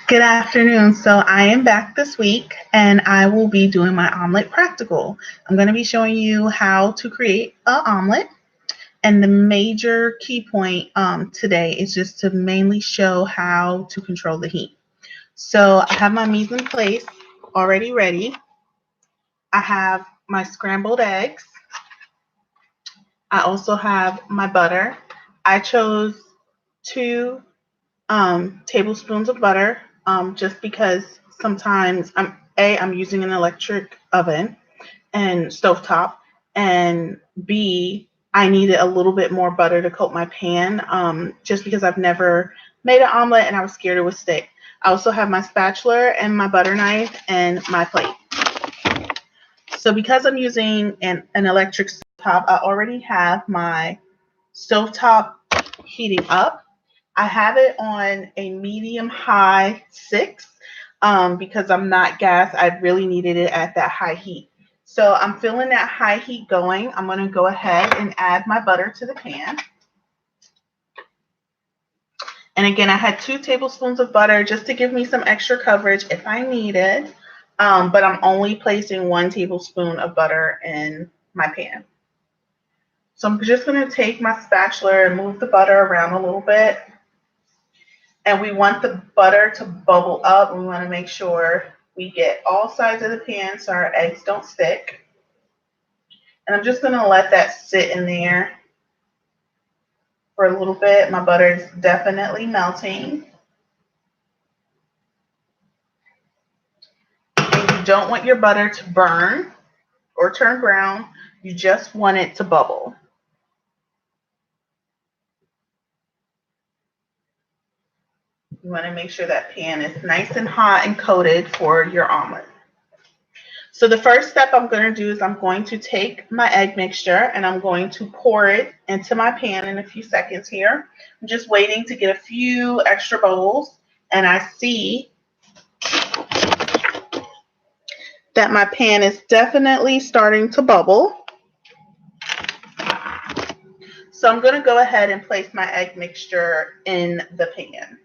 Good afternoon. So I am back this week and I will be doing my omelet practical. I'm going to be showing you how to create an omelet. And the major key point today is just to mainly show how to control the heat. So I have my mise en place already ready. I have my scrambled eggs. I also have my butter. I chose 2 tablespoons of butter, just because sometimes I'm using an electric oven and stovetop, and B, I needed a little bit more butter to coat my pan, just because I've never made an omelet and I was scared it would stick. I also have my spatula and my butter knife and my plate. So because I'm using an electric stove, I already have my stovetop heating up. I have it on a medium high 6, because I'm not gas. I really needed it at that high heat. So I'm feeling that high heat going. I'm going to go ahead and add my butter to the pan. And again, I had 2 tablespoons of butter just to give me some extra coverage if I needed. But I'm only placing 1 tablespoon of butter in my pan. So I'm just going to take my spatula and move the butter around a little bit. And we want the butter to bubble up. We want to make sure we get all sides of the pan so our eggs don't stick. And I'm just going to let that sit in there for a little bit. My butter is definitely melting. And you don't want your butter to burn or turn brown. You just want it to bubble. You want to make sure that pan is nice and hot and coated for your omelet. So the first step I'm going to do is I'm going to take my egg mixture and I'm going to pour it into my pan in a few seconds here. I'm just waiting to get a few extra bubbles, and I see that my pan is definitely starting to bubble. So I'm going to go ahead and place my egg mixture in the pan.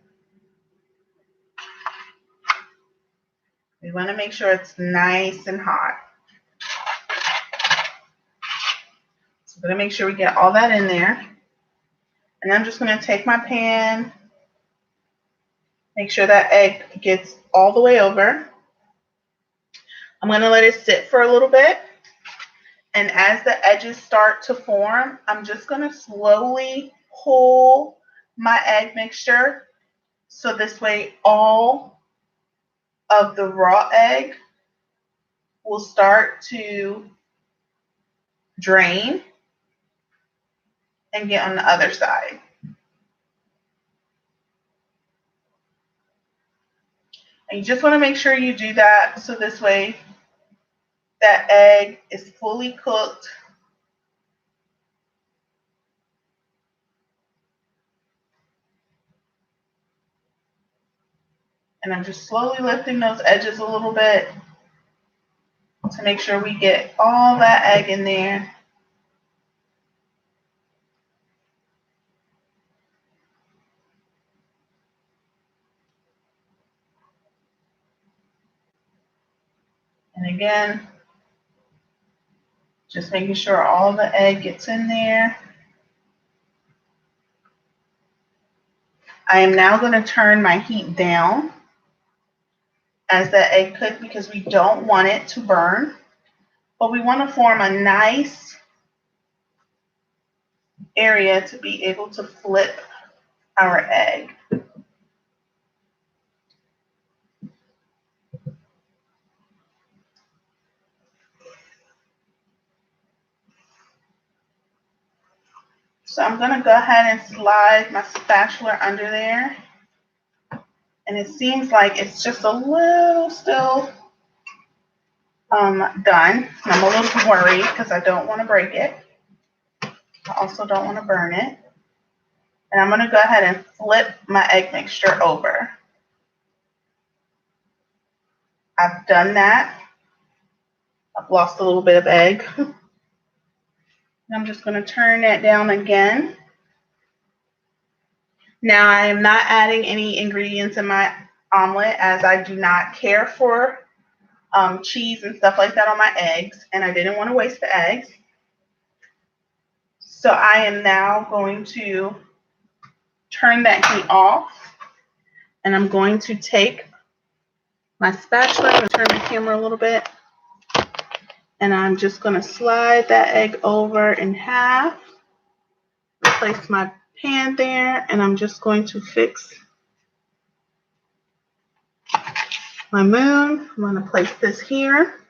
We want to make sure it's nice and hot. So I'm going to make sure we get all that in there. And I'm just going to take my pan, make sure that egg gets all the way over. I'm going to let it sit for a little bit. And as the edges start to form, I'm just going to slowly pull my egg mixture so this way all of the raw egg will start to drain and get on the other side. And you just want to make sure you do that so this way that egg is fully cooked. And I'm just slowly lifting those edges a little bit to make sure we get all that egg in there. And again, just making sure all the egg gets in there. I am now going to turn my heat down as the egg cooks because we don't want it to burn, but we want to form a nice area to be able to flip our egg. So I'm going to go ahead and slide my spatula under there. And it seems like it's just a little still done. And I'm a little worried because I don't want to break it. I also don't want to burn it. And I'm going to go ahead and flip my egg mixture over. I've done that. I've lost a little bit of egg. I'm just going to turn that down again. Now I am not adding any ingredients in my omelet, as I do not care for cheese and stuff like that on my eggs, and I didn't want to waste the eggs. So I am now going to turn that heat off, and I'm going to take my spatula and turn the camera a little bit, and I'm just going to slide that egg over in half, place my pan there, and I'm just going to fix my moon. I'm going to place this here,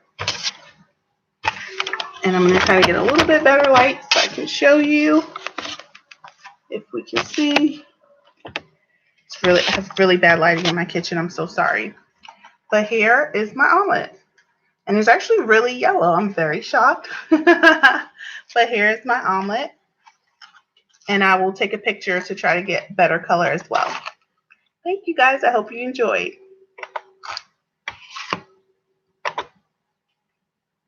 and I'm going to try to get a little bit better light so I can show you if we can see. I have really bad lighting in my kitchen. I'm so sorry. But here is my omelet. And it's actually really yellow. I'm very shocked. But here's my omelet. And I will take a picture to try to get better color as well. Thank you guys. I hope you enjoyed.